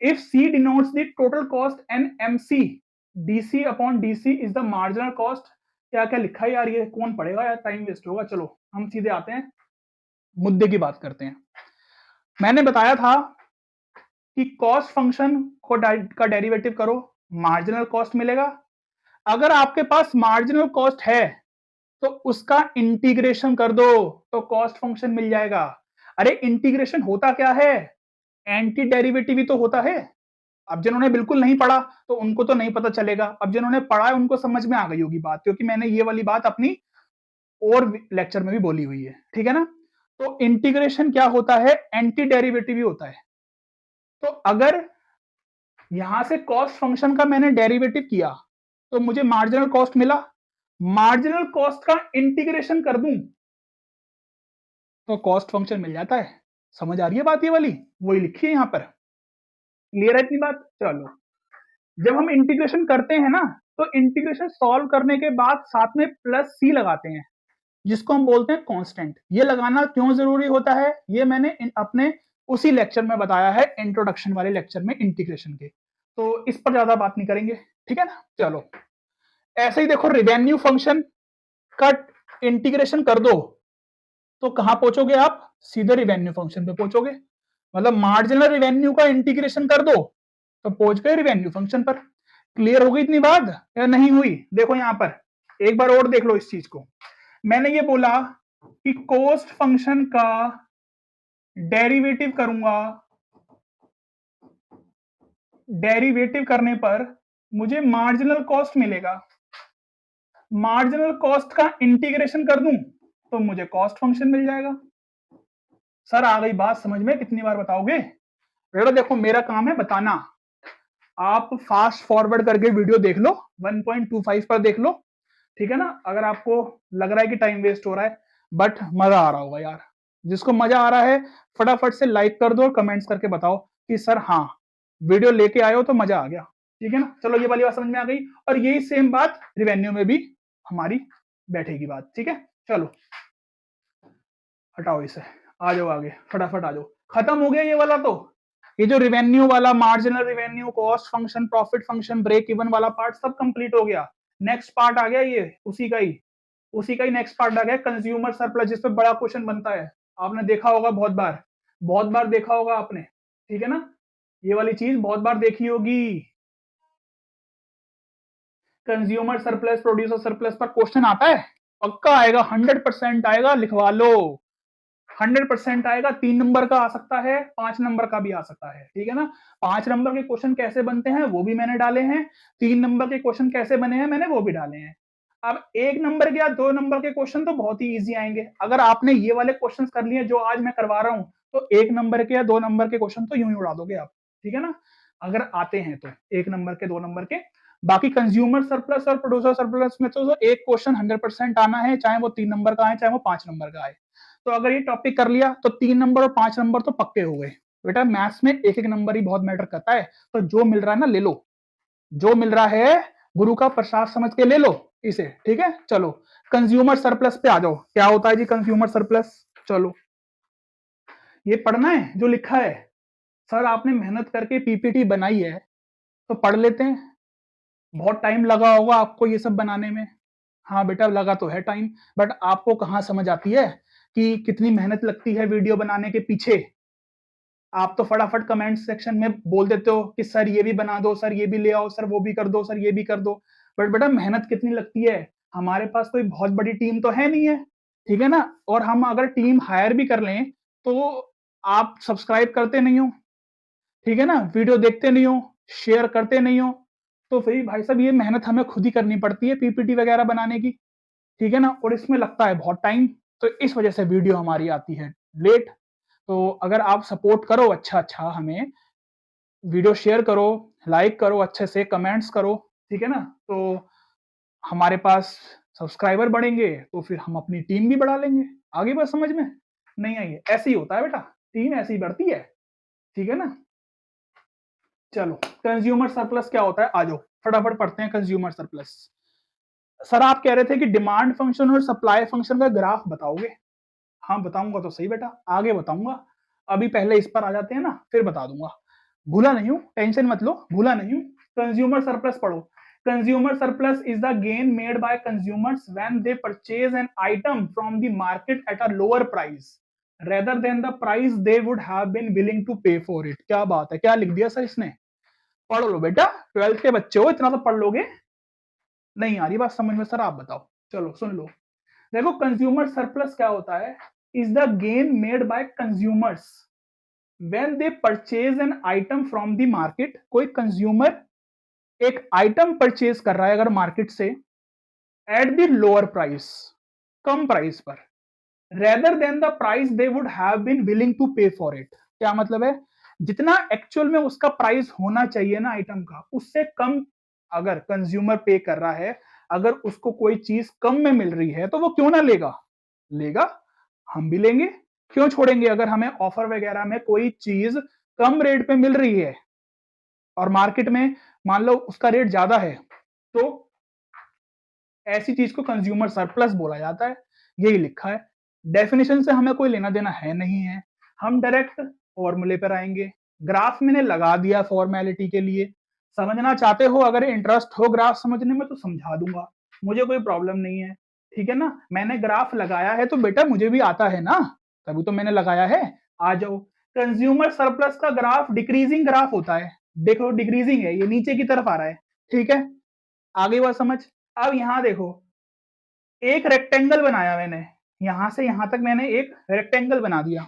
If C denotes the total cost and MC DC upon DC is the marginal cost. क्या क्या लिखा है यार, ये कौन पढ़ेगा यार, टाइम वेस्ट होगा। चलो हम सीधे आते हैं, मुद्दे की बात करते हैं। मैंने बताया था कि कॉस्ट फंक्शन का डेरिवेटिव करो, मार्जिनल कॉस्ट मिलेगा। अगर आपके पास मार्जिनल कॉस्ट है तो उसका इंटीग्रेशन कर दो तो कॉस्ट फंक्शन मिल जाएगा। अरे इंटीग्रेशन होता क्या है, एंटी डेरिवेटिव ही तो होता है। अब जिन्होंने बिल्कुल नहीं पढ़ा तो उनको तो नहीं पता चलेगा, अब जिन्होंने पढ़ा है उनको समझ में आ गई होगी बात, क्योंकि मैंने ये वाली बात अपनी और लेक्चर में भी बोली हुई है, ठीक है ना। तो इंटीग्रेशन क्या होता है, एंटी डेरिवेटिव ही होता है। तो अगर यहां से कॉस्ट फंक्शन का मैंने डेरिवेटिव किया तो मुझे मार्जिनल कॉस्ट मिला, मार्जिनल कॉस्ट का इंटीग्रेशन कर दूं तो कॉस्ट फंक्शन मिल जाता है। समझ आ रही है बात, ये वाली वही लिखी है यहां पर। क्लियर है इतनी बात। चलो, जब हम इंटीग्रेशन करते हैं ना तो इंटीग्रेशन सॉल्व करने के बाद साथ में प्लस सी लगाते हैं, जिसको हम बोलते हैं कांस्टेंट। ये लगाना क्यों जरूरी होता है, ये मैंने अपने उसी लेक्चर में बताया है, इंट्रोडक्शन वाले लेक्चर में इंटीग्रेशन के, तो इस पर ज्यादा बात नहीं करेंगे, ठीक है ना। चलो, ऐसे ही देखो, रिवेन्यू फंक्शन का इंटीग्रेशन कर दो तो कहां पहुंचोगे आप, सीधे रिवेन्यू फंक्शन पे पहुंचोगे। मतलब मार्जिनल रिवेन्यू का इंटीग्रेशन कर दो तो पहुंच गए रिवेन्यू फंक्शन पर। क्लियर हो गई इतनी बात या नहीं हुई? देखो यहां पर एक बार और देख लो इस चीज को। मैंने ये बोला कि कॉस्ट फंक्शन का डेरिवेटिव करूंगा, डेरिवेटिव करने पर मुझे मार्जिनल कॉस्ट मिलेगा, मार्जिनल कॉस्ट का इंटीग्रेशन कर दूं तो मुझे कॉस्ट फंक्शन मिल जाएगा। सर आ गई बात समझ में, कितनी बार बताओगे बेटा? देखो मेरा काम है बताना, आप फास्ट फॉरवर्ड करके वीडियो देख लो, 1.25 पर देख लो, ठीक है ना। अगर आपको लग रहा है कि टाइम वेस्ट हो रहा है, बट मजा आ रहा होगा यार। जिसको मजा आ रहा है फटाफट से लाइक कर दो और कमेंट्स करके बताओ कि सर हाँ वीडियो लेके आए हो तो मजा आ गया, ठीक है ना। चलो ये वाली बात समझ में आ गई, और यही सेम बात रिवेन्यू में भी हमारी बैठेगी बात, ठीक है। चलो हटाओ इसे, आ जाओ आगे, फटाफट आ जाओ। खत्म हो गया ये वाला। तो ये जो रिवेन्यू वाला, marginal revenue, cost function, profit function, break even वाला पार्ट सब कंप्लीट हो गया। नेक्स्ट पार्ट आ गया, ये उसी का ही नेक्स्ट पार्ट आ गया, कंज्यूमर सरप्लस, जिस पे बड़ा क्वेश्चन बनता है। आपने देखा होगा बहुत बार देखा होगा आपने, ठीक है ना। ये वाली चीज बहुत बार देखी होगी। कंज्यूमर सरप्लस, प्रोड्यूसर सरप्लस पर क्वेश्चन आता है, पक्का आएगा, 100% आएगा, लिखवा लो। 100% आएगा, 3 नंबर का आ सकता है, 5 नंबर का भी आ सकता है, ठीक है ना। 5 नंबर के क्वेश्चन कैसे बनते हैं वो भी मैंने डाले हैं, 3 नंबर के क्वेश्चन कैसे बने हैं मैंने वो भी डाले हैं। अब 1 नंबर के या 2 नंबर के क्वेश्चन तो बहुत ही इजी आएंगे। अगर आपने ये वाले क्वेश्चन कर लिए जो आज मैं करवा रहा हूं तो 1 नंबर के या 2 नंबर के क्वेश्चन तो यूं ही उड़ा दोगे आप, ठीक है ना, अगर आते हैं तो 1 नंबर के 2 नंबर के। बाकी कंज्यूमर सरप्लस और प्रोड्यूसर सरप्लस में तो एक क्वेश्चन 100% आना है, चाहे वो 3 नंबर का आए चाहे वो 5 नंबर का आए। तो अगर ये टॉपिक कर लिया तो 3 नंबर और 5 नंबर तो पक्के हो गए। बेटा मैथ्स में एक एक नंबर ही बहुत मैटर करता है, तो जो मिल रहा है ना ले लो, जो मिल रहा है गुरु का प्रसाद समझ के ले लो इसे, ठीक है। चलो कंज्यूमर सरप्लस पे आ जाओ, क्या होता है जी कंज्यूमर सरप्लस। चलो ये पढ़ना है जो लिखा है। सर आपने मेहनत करके पीपीटी बनाई है तो पढ़ लेते हैं, बहुत टाइम लगा होगा आपको ये सब बनाने में। हाँ बेटा लगा तो है टाइम, बट आपको कहाँ समझ आती है कि कितनी मेहनत लगती है वीडियो बनाने के पीछे। आप तो फटाफट कमेंट सेक्शन में बोल देते हो कि सर ये भी बना दो, सर ये भी ले आओ, सर वो भी कर दो, सर ये भी कर दो, बट बेटा मेहनत कितनी लगती है। हमारे पास कोई बहुत बड़ी टीम तो है नहीं है, ठीक है ना। और हम अगर टीम हायर भी कर लें तो आप सब्सक्राइब करते नहीं हो, ठीक है ना, वीडियो देखते नहीं हो, शेयर करते नहीं हो, तो फिर भाई साहब ये मेहनत हमें खुद ही करनी पड़ती है पीपीटी वगैरह बनाने की, ठीक है ना, और इसमें लगता है बहुत टाइम। तो इस वजह से वीडियो हमारी आती है लेट। तो अगर आप सपोर्ट करो अच्छा हमें, वीडियो शेयर करो, लाइक करो, अच्छे से कमेंट्स करो, ठीक है ना, तो हमारे पास सब्सक्राइबर बढ़ेंगे तो फिर हम अपनी टीम भी बढ़ा लेंगे। आगे बात समझ में नहीं आई है? ऐसे ही होता है बेटा, टीम ऐसी ही बढ़ती है, ठीक है ना। चलो कंज्यूमर सरप्लस क्या होता है, आ जाओ फटाफट पढ़ते हैं कंज्यूमर सरप्लस। सर आप कह रहे थे कि डिमांड फंक्शन और सप्लाई फंक्शन का ग्राफ बताओगे। हाँ बताऊंगा तो सही बेटा, आगे बताऊंगा, अभी पहले इस पर आ जाते हैं ना फिर बता दूंगा। भूला नहीं हूं, टेंशन मत लो, भूला नहीं हूं। कंज्यूमर सरप्लस पढ़ो। Consumer surplus is the gain made by consumers when they purchase an item from the market at a lower price rather than the price they would have been willing to pay for it. क्या बात है, क्या लिख दिया sir इसने। पढ़ लो बेटा, 12th के बच्चे हो, इतना तो पढ़ लोगे। नहीं आ रही बात समझ में सर, आप बताओ। चलो सुन लो, देखो कंज्यूमर सरप्लस क्या होता है, is the gain made by consumers when they purchase an item from the market. कोई कंज्यूमर एक आइटम परचेज कर रहा है अगर मार्केट से एट द लोअर प्राइस, कम प्राइस पर, rather than the price they would have been willing to pay for it. क्या मतलब है, जितना एक्चुअल में उसका प्राइस होना चाहिए ना आइटम का, उससे कम अगर कंज्यूमर पे कर रहा है, अगर उसको कोई चीज कम में मिल रही है तो वो क्यों ना लेगा, लेगा, हम भी लेंगे। क्यों छोड़ेंगे, अगर हमें ऑफर वगैरह में कोई चीज कम रेट पे मिल रही है और मार्केट में मान लो उसका रेट ज्यादा है, तो ऐसी चीज को कंज्यूमर सरप्लस बोला जाता है। यही लिखा है, डेफिनेशन से हमें कोई लेना देना है नहीं है, हम डायरेक्ट फॉर्मूले पर आएंगे। ग्राफ मैंने लगा दिया फॉर्मेलिटी के लिए, समझना चाहते हो, अगर इंटरेस्ट हो ग्राफ समझने में तो समझा दूंगा, मुझे कोई प्रॉब्लम नहीं है, ठीक है ना। मैंने ग्राफ लगाया है तो बेटा मुझे भी आता है ना, तभी तो मैंने लगाया है। आ जाओ, कंज्यूमर सरप्लस का ग्राफ डिक्रीजिंग ग्राफ होता है, देखो डिक्रीजिंग है, ये नीचे की तरफ आ रहा है, ठीक है। आगे बात समझ। अब यहां देखो, एक रेक्टेंगल बनाया मैंने, यहां से यहां तक मैंने एक रेक्टेंगल बना दिया।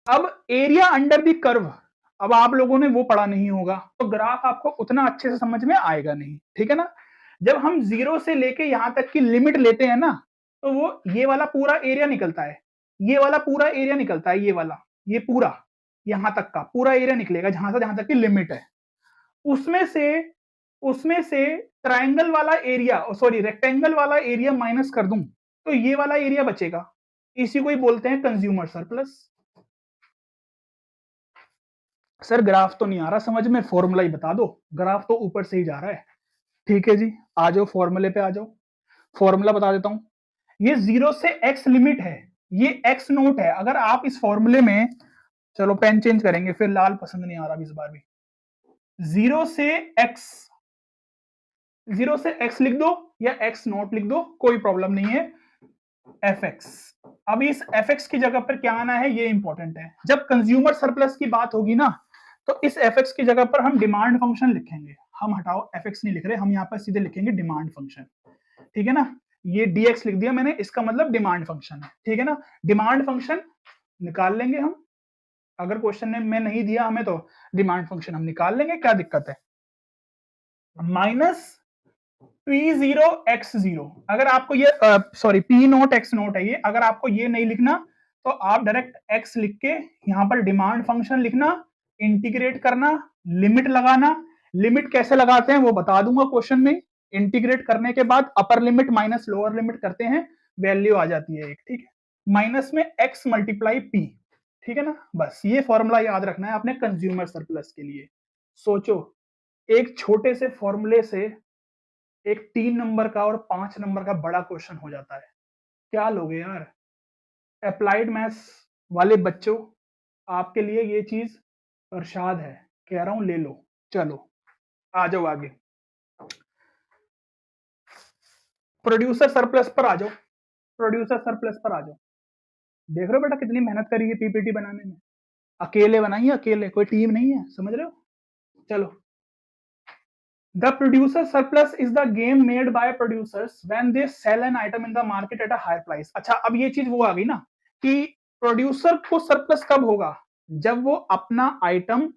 अब एरिया अंडर द कर्व, अब आप लोगों ने वो पढ़ा नहीं होगा तो ग्राफ आपको उतना अच्छे से समझ में आएगा नहीं, ठीक है ना। जब हम 0 से लेके यहां तक की लिमिट लेते हैं ना, तो वो ये वाला पूरा एरिया निकलता है, ये वाला पूरा एरिया निकलता है, ये वाला, ये पूरा यहां तक का पूरा एरिया निकलेगा जहां तक की लिमिट है। उसमें से उसमें से ट्रायंगल वाला एरिया, सॉरी रेक्टेंगल वाला एरिया माइनस कर दूं तो ये वाला एरिया बचेगा, इसी को ही बोलते हैं कंज्यूमर सरप्लस। सर ग्राफ तो नहीं आ रहा समझ में, फॉर्मूला ही बता दो, ग्राफ तो ऊपर से ही जा रहा है। ठीक है जी, आ जाओ फॉर्मूले पे आ जाओ, फॉर्मूला बता देता हूं। ये 0 से x लिमिट है, ये x नोट है। अगर आप इस फॉर्मूले में, चलो पेन चेंज करेंगे, फिर लाल पसंद नहीं आ रहा इस बार भी। 0 से x, 0 से x लिख दो या x नोट लिख दो, कोई प्रॉब्लम नहीं है, fx। अब इस fx की जगह पर क्या आना है, ये इंपॉर्टेंट है। जब कंज्यूमर सरप्लस की बात होगी ना, तो इस fx की जगह पर हम डिमांड फंक्शन लिखेंगे। हम हटाओ fx नहीं लिख रहे, हम यहाँ पर सीधे लिखेंगे डिमांड फंक्शन, ठीक है ना। ये dx लिख दिया मैंने, इसका मतलब डिमांड फंक्शन है, ठीक है ना। डिमांड फंक्शन निकाल लेंगे हम, अगर क्वेश्चन में नहीं दिया हमें तो डिमांड फंक्शन हम निकाल लेंगे, क्या दिक्कत है। माइनस P0 x0, अगर आपको ये सॉरी P0 x0 है ये, अगर आपको ये नहीं लिखना तो आप डायरेक्ट x लिख के यहाँ पर डिमांड फंक्शन लिखना, इंटीग्रेट करना, लिमिट लगाना। लिमिट कैसे लगाते हैं वो बता दूंगा क्वेश्चन में। इंटीग्रेट करने के बाद upper limit minus lower limit करते हैं, वैल्यू आ जाती है एक, ठीक है। माइनस में x मल्टीप्लाई p, ठीक है ना। बस ये फॉर्मूला याद रखना है आपने कंज्यूमर सरप्लस के लिए। सोचो, एक छोटे से फॉर्मूले से एक 3 नंबर का और 5 नंबर का बड़ा क्वेश्चन हो जाता है, क्या लोगे यार। अप्लाइड मैथ्स वाले बच्चों, आपके लिए ये चीज प्रसाद है, कह रहा हूं ले लो। चलो आ जाओ आगे, प्रोड्यूसर सरप्लस पर आ जाओ, प्रोड्यूसर सरप्लस पर आ जाओ। देख रहे हो बेटा कितनी मेहनत करी है पीपीटी बनाने में, अकेले बनाई है, अकेले, कोई टीम नहीं है, समझ रहे हो। चलो, the producer surplus is the gain made by producers when they sell an item in the market at a higher price। अच्छा, अब ये चीज वो आ गई ना कि प्रोड्यूसर को सरप्लस कब होगा, जब वो अपना आइटम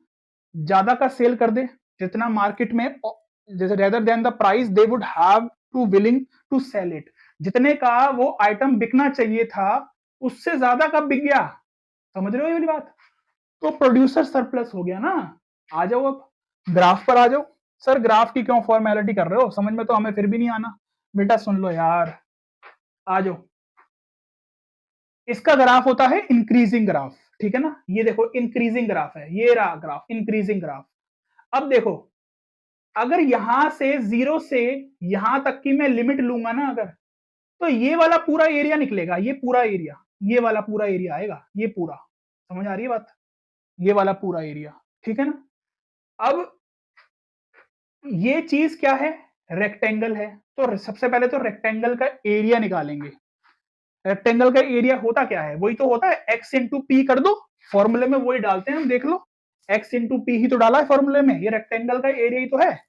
ज्यादा का सेल कर दे, जितना मार्केट में, जैसे rather than the price they would have to willing to sell it, जितने का वो आइटम बिकना चाहिए था उससे ज्यादा कब बिक गया, समझ रहे हो ये वाली बात। तो प्रोड्यूसर सरप्लस हो गया ना। आ जाओ अब ग्राफ पर आ जाओ। सर ग्राफ की क्यों फॉर्मेलिटी कर रहे हो, समझ में तो हमें फिर भी नहीं आना। बेटा सुन लो यार, आ जाओ। इसका ग्राफ होता है इंक्रीजिंग ग्राफ, ठीक है ना। ये देखो इंक्रीजिंग ग्राफ है, ये रहा ग्राफ इंक्रीजिंग ग्राफ। अब देखो, अगर यहां से 0 से यहां तक की मैं लिमिट लूंगा ना अगर, तो ये वाला पूरा एरिया निकलेगा, ये पूरा एरिया, ये वाला पूरा एरिया आएगा, ये पूरा। समझ आ रही है बात। ये वाला पूरा एरिया, ठीक है ना। अब ये चीज क्या है, रेक्टेंगल है, तो सबसे पहले तो रेक्टेंगल का एरिया निकालेंगे। रेक्टेंगल का एरिया होता क्या है, वही तो होता है एक्स इंटू पी कर दो, फॉर्मूले में वही डालते हैं हम, देख लो एक्स इंटू पी ही तो डाला है फॉर्मूले में, ये रेक्टेंगल का एरिया ही तो है।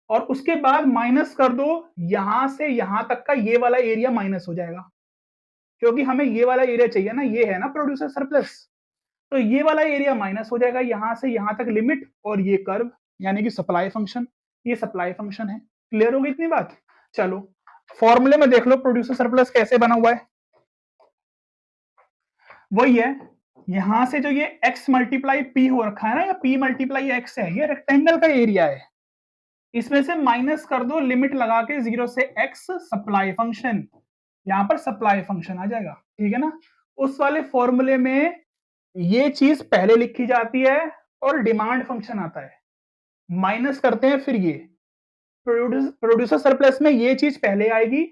और उसके बाद माइनस कर दो, यहां से यहां तक का ये वाला एरिया माइनस हो जाएगा, क्योंकि हमें ये वाला एरिया चाहिए ना, ये है ना प्रोड्यूसर सरप्लस, तो ये वाला एरिया माइनस हो जाएगा, यहां से यहां तक लिमिट, और ये कर्व यानी कि सप्लाई फंक्शन, ये सप्लाई फंक्शन है। क्लियर होगी इतनी बात। चलो फॉर्मूले में देख लो प्रोड्यूसर सरप्लस कैसे बना हुआ है, वही है, यहां से जो ये x मल्टीप्लाई पी हो रखा है ना, या p मल्टीप्लाई x है, ये रेक्टेंगल का एरिया है, इसमें से माइनस कर दो लिमिट लगा के 0 से x सप्लाई फंक्शन, यहां पर सप्लाई फंक्शन आ जाएगा, ठीक है ना। उस वाले फॉर्मूले में ये चीज पहले लिखी जाती है और डिमांड फंक्शन आता है, माइनस करते हैं फिर ये प्रोड्यूसर सरप्लस में ये चीज पहले आएगी,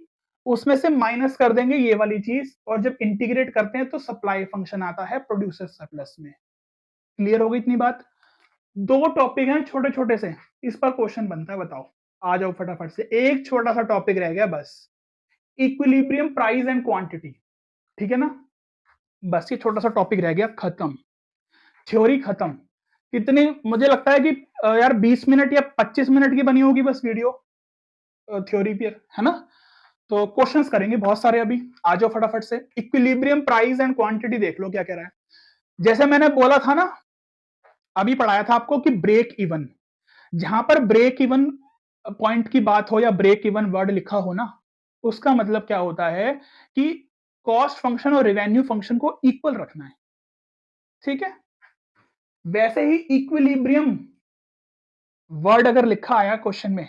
उसमें से माइनस कर देंगे ये वाली चीज, और जब इंटीग्रेट करते हैं तो सप्लाई फंक्शन आता है प्रोड्यूसर सरप्लस में। क्लियर हो गई इतनी बात। दो टॉपिक हैं छोटे छोटे से, इस पर क्वेश्चन बनता है, बताओ आ जाओ फटाफट से, एक छोटा सा टॉपिक रह गया बस, इक्विलिब्रियम प्राइस एंड क्वांटिटी, ठीक है ना, बस ये छोटा सा टॉपिक रह गया, खत्म, थ्योरी खत्म। कितनी, मुझे लगता है कि यार 20 मिनट या 25 मिनट की बनी होगी बस वीडियो, थ्योरी पे है ना। तो क्वेश्चंस करेंगे बहुत सारे अभी, आ जाओ फटाफट से। इक्विलिब्रियम प्राइस एंड क्वांटिटी देख लो क्या कह रहा है। जैसे मैंने बोला था ना, अभी पढ़ाया था आपको कि ब्रेक इवन, जहां पर ब्रेक इवन पॉइंट की बात हो या ब्रेक इवन वर्ड लिखा हो ना, उसका मतलब क्या होता है कि कॉस्ट फंक्शन और रेवेन्यू फंक्शन को इक्वल रखना है, ठीक है। वैसे ही इक्विलिब्रियम वर्ड अगर लिखा आया क्वेश्चन में,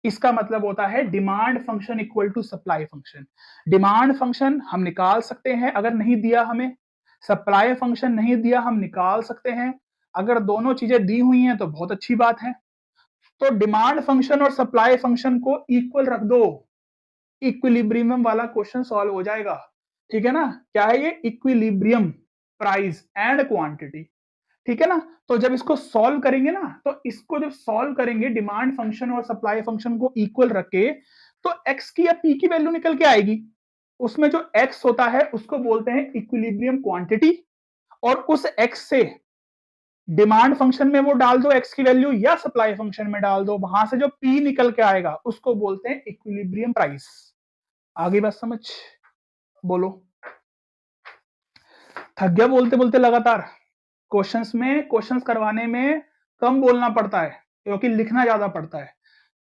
इसका मतलब होता है demand function equal to supply function. Demand function हम निकाल सकते हैं अगर नहीं दिया हमें, सप्लाई फंक्शन नहीं दिया हम निकाल सकते हैं, अगर दोनों चीजें दी हुई हैं तो बहुत अच्छी बात है। तो डिमांड फंक्शन और सप्लाई फंक्शन को इक्वल रख दो, इक्विलिब्रियम वाला क्वेश्चन सॉल्व हो जाएगा, ठीक है ना। क्या है ये, इक्विलिब्रियम प्राइस एंड क्वांटिटी, ठीक है ना। तो जब इसको सॉल्व करेंगे ना, तो इसको जब सॉल्व करेंगे डिमांड फंक्शन और सप्लाई फंक्शन को इक्वल रख के, तो x की या p की वैल्यू निकल के आएगी, उसमें जो x होता है उसको बोलते हैं इक्विलिब्रियम क्वांटिटी, और उस x से डिमांड फंक्शन में वो डाल दो x की वैल्यू, या सप्लाई फंक्शन में डाल दो, वहां से जो p निकल के आएगा उसको बोलते हैं इक्विलिब्रियम प्राइस। आगे बात समझ, बोलो। थक गया बोलते बोलते लगातार, क्वेश्चंस करवाने में कम बोलना पड़ता है क्योंकि लिखना ज्यादा पड़ता है,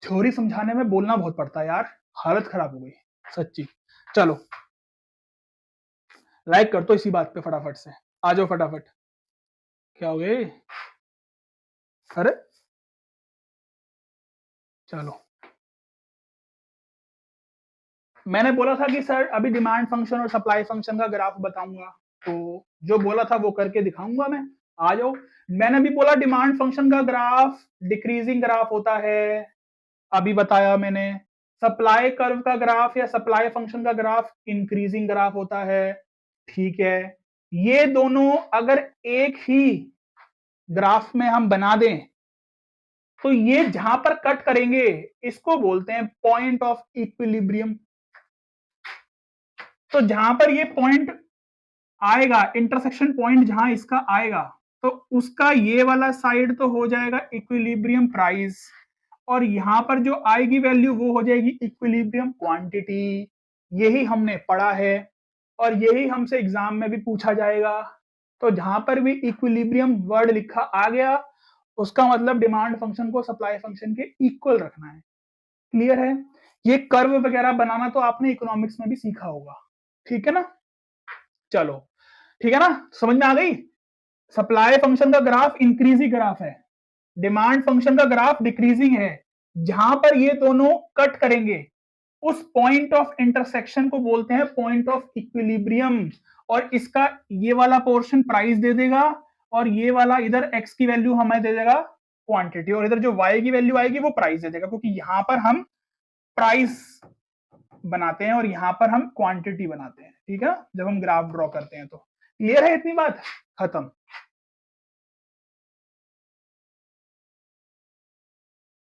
थ्योरी समझाने में बोलना बहुत पड़ता है यार, हालत खराब हो गई सच्ची। चलो लाइक कर दो इसी बात पे फटाफट से, आ जाओ फटाफट। क्या हो गए, अरे चलो, मैंने बोला था कि सर अभी डिमांड फंक्शन और सप्लाई फंक्शन का ग्राफ बताऊंगा, तो जो बोला था वो करके दिखाऊंगा मैं, आ जाओ। मैंने भी बोला डिमांड फंक्शन का ग्राफ डिक्रीजिंग ग्राफ होता है, अभी बताया मैंने। सप्लाई कर्व का ग्राफ या सप्लाई फंक्शन का ग्राफ इंक्रीजिंग ग्राफ होता है, ठीक है। ये दोनों अगर एक ही ग्राफ में हम बना दें, तो ये जहां पर कट करेंगे इसको बोलते हैं पॉइंट ऑफ इक्विलिब्रियम। तो जहां पर ये पॉइंट आएगा, इंटरसेक्शन पॉइंट जहां इसका आएगा, तो उसका ये वाला साइड तो हो जाएगा इक्विलिब्रियम प्राइस, और यहां पर जो आएगी वैल्यू वो हो जाएगी इक्विलिब्रियम क्वांटिटी। यही हमने पढ़ा है और यही हमसे एग्जाम में भी पूछा जाएगा। तो जहां पर भी इक्विलिब्रियम वर्ड लिखा आ गया, उसका मतलब डिमांड फंक्शन को सप्लाई फंक्शन के इक्वल रखना है। क्लियर है। ये कर्व वगैरह बनाना तो आपने इकोनॉमिक्स में भी सीखा होगा, ठीक है ना। चलो ठीक है ना, समझ में आ गई। सप्लाई फंक्शन का ग्राफ इंक्रीजिंग ग्राफ है, डिमांड फंक्शन का ग्राफ डिक्रीजिंग है, जहां पर ये दोनों कट करेंगे उस पॉइंट ऑफ इंटरसेक्शन को बोलते हैं पॉइंट ऑफ इक्विलिब्रियम। और इसका ये वाला पोर्शन प्राइस दे देगा, और ये वाला इधर x की वैल्यू हमें दे देगा क्वांटिटी, और इधर जो y की वैल्यू आएगी वो प्राइस दे देगा, क्योंकि यहां पर हम प्राइस बनाते हैं और यहां पर हम क्वांटिटी बनाते हैं, ठीक है, जब हम ग्राफ ड्रॉ करते हैं तो। क्लियर है इतनी बात, खत्म।